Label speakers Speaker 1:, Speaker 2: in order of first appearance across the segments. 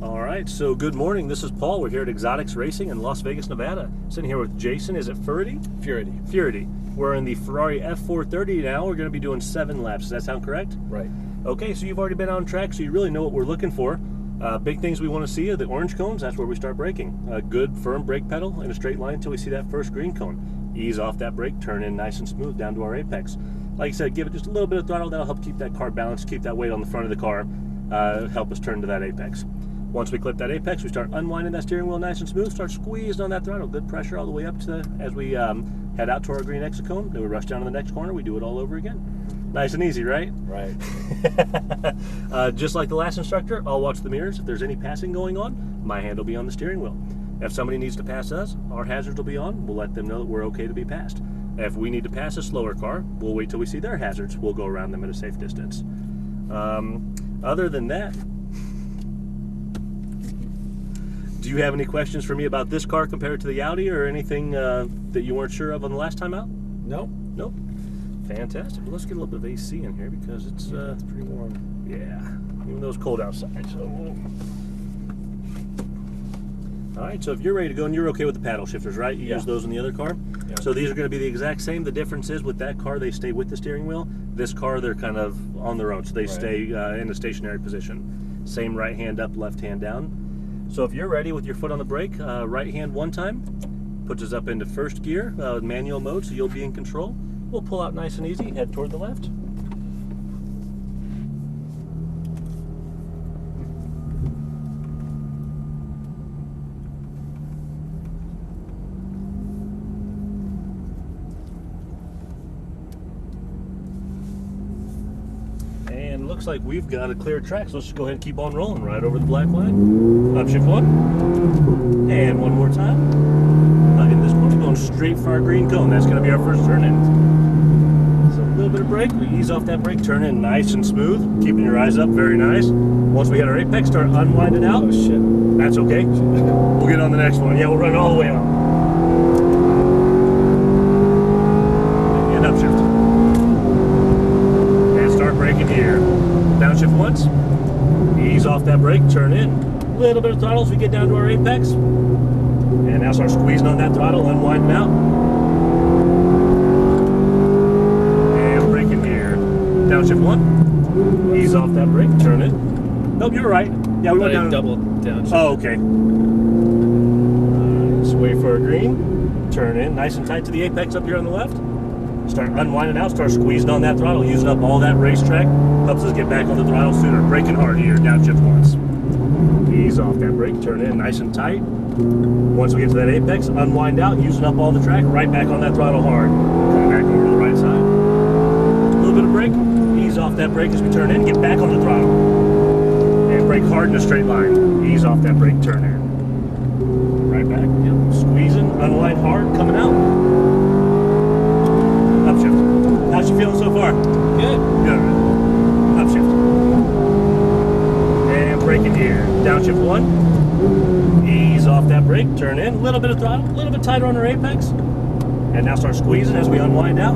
Speaker 1: All right, so good morning. This is Paul. We're here at Exotics Racing in Las Vegas, Nevada. Sitting here with Jason. Is it Furedy?
Speaker 2: Furedy.
Speaker 1: Furedy. We're in the Ferrari F430 now. We're going to be doing 7 laps. Does that sound correct?
Speaker 2: Right.
Speaker 1: Okay, so you've already been on track, so you really know what we're looking for. Big things we want to see are the orange cones. That's where we start braking. A good, firm brake pedal in a straight line until we see that first green cone. Ease off that brake, turn in nice and smooth down to our apex. Like I said, give it just a little bit of throttle. That'll help keep that car balanced, keep that weight on the front of the car, help us turn to that apex. Once we clip that apex, we start unwinding that steering wheel nice and smooth, start squeezing on that throttle. Good pressure all the way up to as we head out to our green exit cone. Then we rush down to the next corner. We do it all over again. Nice and easy, right?
Speaker 2: Right.
Speaker 1: Just like the last instructor, I'll watch the mirrors. If there's any passing going on, my hand will be on the steering wheel. If somebody needs to pass us, our hazards will be on. We'll let them know that we're okay to be passed. If we need to pass a slower car, we'll wait till we see their hazards. We'll go around them at a safe distance. Other than that, do you have any questions for me about this car compared to the Audi, or anything that you weren't sure of on the last time out?
Speaker 2: Nope.
Speaker 1: Nope. Fantastic. Well, let's get a little bit of AC in here because it's
Speaker 2: pretty warm.
Speaker 1: Yeah, even though it's cold outside. So, all right. So if you're ready to go, and you're okay with the paddle shifters, right? You use those in the other car.
Speaker 2: Yeah.
Speaker 1: So these are going to be the exact same. The difference is with that car, they stay with the steering wheel. This car, they're kind of on their own, so they stay in a stationary position. Same right hand up, left hand down. So if you're ready with your foot on the brake, right hand one time, puts us up into first gear, manual mode, so you'll be in control. We'll pull out nice and easy, head toward the left. And looks like we've got a clear track, so let's just go ahead and keep on rolling right over the black line. Upshift one, and one more time. In this corner, going straight for our green cone. That's going to be our first turn in. So a little bit of brake, we ease off that brake, turn in nice and smooth, keeping your eyes up, very nice. Once we hit our apex, start unwinding out.
Speaker 2: Oh shit.
Speaker 1: That's okay. We'll get on the next one. Yeah, we'll run all the way up. And upshift. And start braking here. Downshift once, ease off that brake, turn in. A little bit of throttle as we get down to our apex. And now start squeezing on that throttle, unwinding out. And braking here. Downshift one, ease off that brake, turn in. Nope, you're right. Yeah, we went down.
Speaker 2: Double downshift.
Speaker 1: Oh, okay. Just wait for a green, turn in, nice and tight to the apex up here on the left. Start unwinding out, start squeezing on that throttle, using up all that racetrack. Helps us get back on the throttle sooner. Braking hard here, downshift once. Ease off that brake, turn in, nice and tight. Once we get to that apex, unwind out, using up all the track, right back on that throttle hard. Coming back over to the right side. A little bit of brake, ease off that brake as we turn in, get back on the throttle. And brake hard in a straight line. Ease off that brake, turn in. Right back, yep. Squeezing, unwind hard, coming out. Upshift. How's you feeling so far?
Speaker 2: Good.
Speaker 1: Good. Upshift. And braking here. Downshift one. Ease off that brake, turn in, a little bit of throttle, a little bit tighter on our apex. And now start squeezing as we unwind out.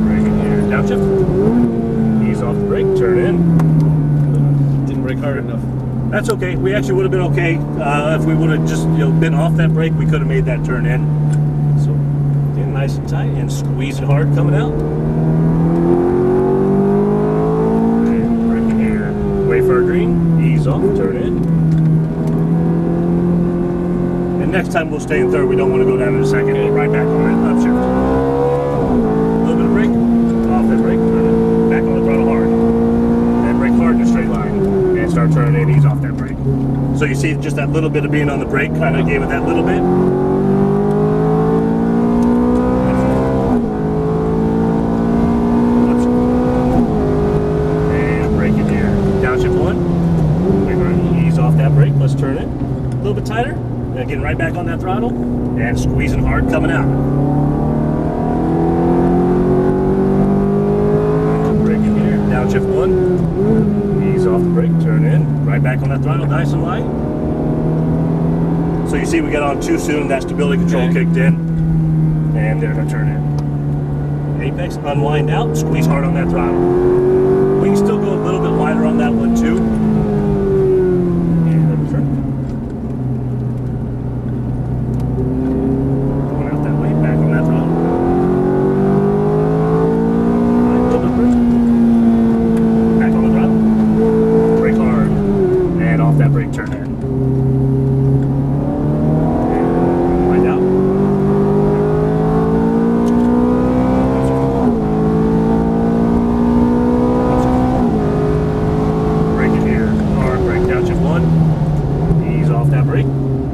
Speaker 1: Braking here. Downshift. Ease off the brake, turn in.
Speaker 2: Didn't brake hard enough.
Speaker 1: That's okay. We actually would have been okay if we would have just been off that brake. We could have made that turn in. So get nice and tight and squeeze it hard coming out. And braking here. Wait for a green. Ease off. Turn in. And next time we'll stay in third. We don't want to go down in a second. We'll right back on it. Upshift. A little bit of brake. Off that brake. Turn in. Back on the throttle hard. And brake hard in a straight line. And start turning in, ease off that brake. So you see just that little bit of being on the brake kind of gave it that little bit. And brake it here. Downshift one. We're going to ease off that brake. Let's turn it. A little bit tighter. And getting right back on that throttle. And squeezing hard coming out. And braking here. Downshift one. Ease off the brake, turn in, right back on that throttle, nice and light. So you see we got on too soon, that stability control kicked in, and they're going to turn in. Apex, unwind out, squeeze hard on that throttle. We can still tighter on that one too. And then turn. Going out that way, back on that throttle. Right, a little bit brake. Back on the throttle. Brake hard. And off that brake, turn in. And wind out.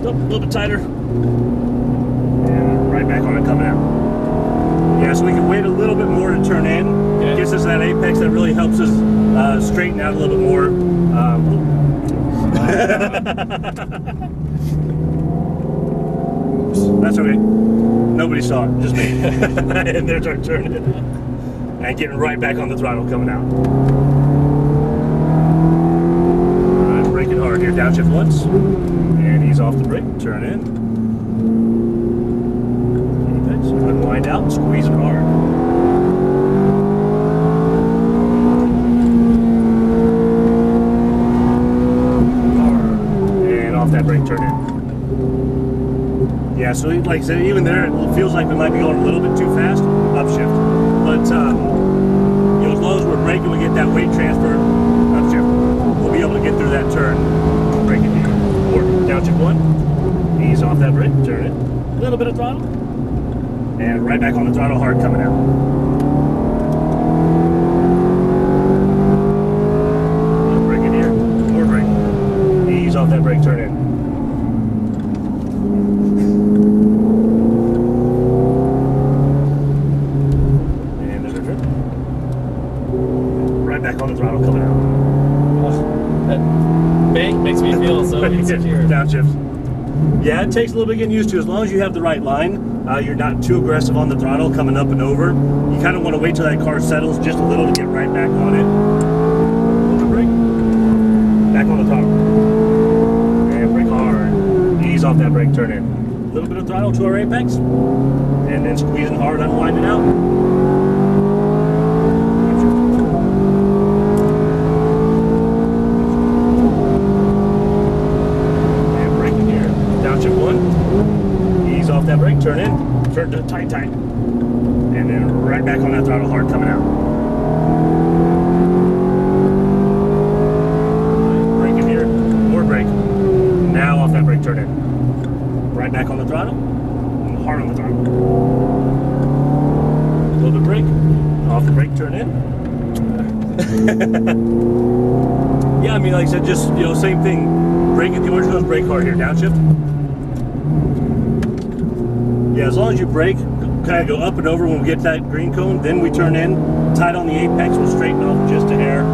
Speaker 1: A little bit tighter, and right back on it coming out. Yeah, so we can wait a little bit more to turn in.
Speaker 2: Okay.
Speaker 1: Gets us that apex that really helps us straighten out a little bit more. That's okay. Nobody saw it, just me. And there's our turn in. And getting right back on the throttle coming out. All right, braking hard here. Downshift once. And ease off the brake, turn in. Apex, unwind out, squeeze it hard. Hard. And off that brake, turn in. Yeah, so like I said, even there, it feels like we might be going a little bit too fast, upshift. But, you know, as long as we're braking, we get that weight transfer, upshift. We'll be able to get through that turn, braking here. Or downshift one, ease off that brake, turn it, a little bit of throttle, and right back on the throttle hard coming out. Brake in here, more brake, ease off that brake, turn in. And there's our turn. Right back on the throttle coming out.
Speaker 2: That bank makes me feel so insecure.
Speaker 1: Downshift. Yeah, it takes a little bit getting used to. As long as you have the right line, you're not too aggressive on the throttle coming up and over. You kind of want to wait till that car settles just a little to get right back on it. Hold the brake. Back on the throttle. And brake hard. Ease off that brake, turn in. A little bit of throttle to our apex. And then squeezing hard, unwinding out. Off that brake, turn in, turn to tight, and then right back on that throttle hard coming out. Brake in here, more brake. Now off that brake, turn in. Right back on the throttle, and hard on the throttle. A little bit brake, off the brake, turn in. Yeah, I mean, like I said, just, you know, same thing. Brake at the orange goes, brake hard here, downshift. Yeah, as long as you brake, kind of go up and over when we get to that green cone, then we turn in, tight on the apex, we'll straighten off just a hair.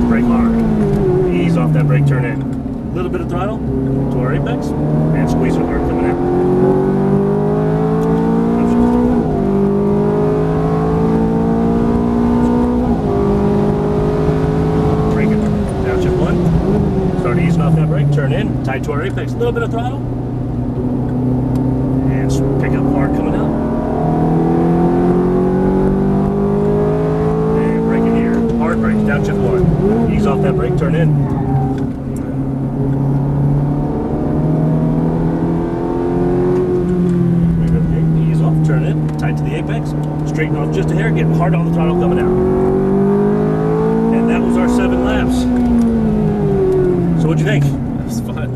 Speaker 1: Brake hard. Ease off that brake, turn in. A little bit of throttle to our apex, and squeeze it hard coming out. Brake it. Downshift one. Start easing off that brake, turn in, tight to our apex, a little bit of throttle, and pick up hard coming out. And brake it here, hard brake, downshift one, ease off that brake, turn in. Ease off, turn in, tight to the apex, straighten off just a hair, get hard on the throttle coming out. And that was our 7 laps. So what'd you think?
Speaker 2: It was fun.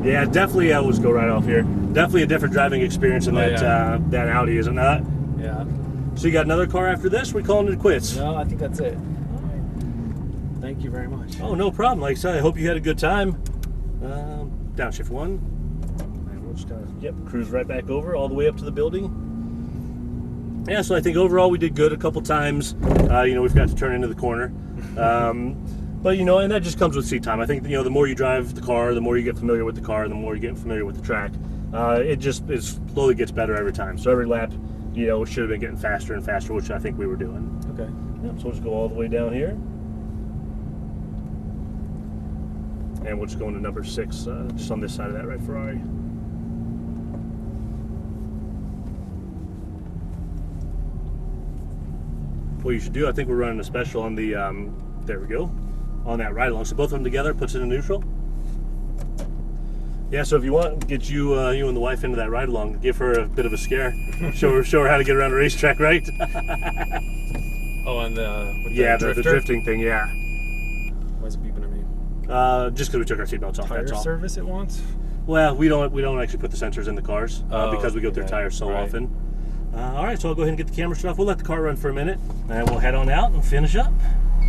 Speaker 1: Yeah, definitely was go right off here. Definitely a different driving experience than that Audi, is it not?
Speaker 2: Yeah.
Speaker 1: So you got another car after this? We're calling it quits.
Speaker 2: No, I think that's it. Thank you very much.
Speaker 1: Oh, no problem. Like I said, I hope you had a good time. Downshift one. And we'll just kind of, cruise right back over all the way up to the building. Yeah, so I think overall we did good a couple times. You know, we've got to turn into the corner. But, you know, and that just comes with seat time. I think, you know, the more you drive the car, the more you get familiar with the car, the more you get familiar with the track. It slowly gets better every time. So every lap, you know, should have been getting faster and faster, which I think we were doing.
Speaker 2: Okay.
Speaker 1: Yeah, so we'll just go all the way down here. And we'll just go into number 6, just on this side of that right Ferrari. what you should do, I think we're running a special on the, there we go, on that ride along. So both of them together puts it in neutral. Yeah, so if you want, get you and the wife into that ride along, give her a bit of a scare, show her how to get around a racetrack, right?
Speaker 2: Oh, and with
Speaker 1: the drifting thing, yeah.
Speaker 2: Why is it beeping at me?
Speaker 1: Just because we took our seatbelts off.
Speaker 2: Tire
Speaker 1: That's all.
Speaker 2: service it wants?
Speaker 1: Well, we don't actually put the sensors in the cars because we go through tires so often. All right, so I'll go ahead and get the camera shut off. We'll let the car run for a minute, and we'll head on out and finish up.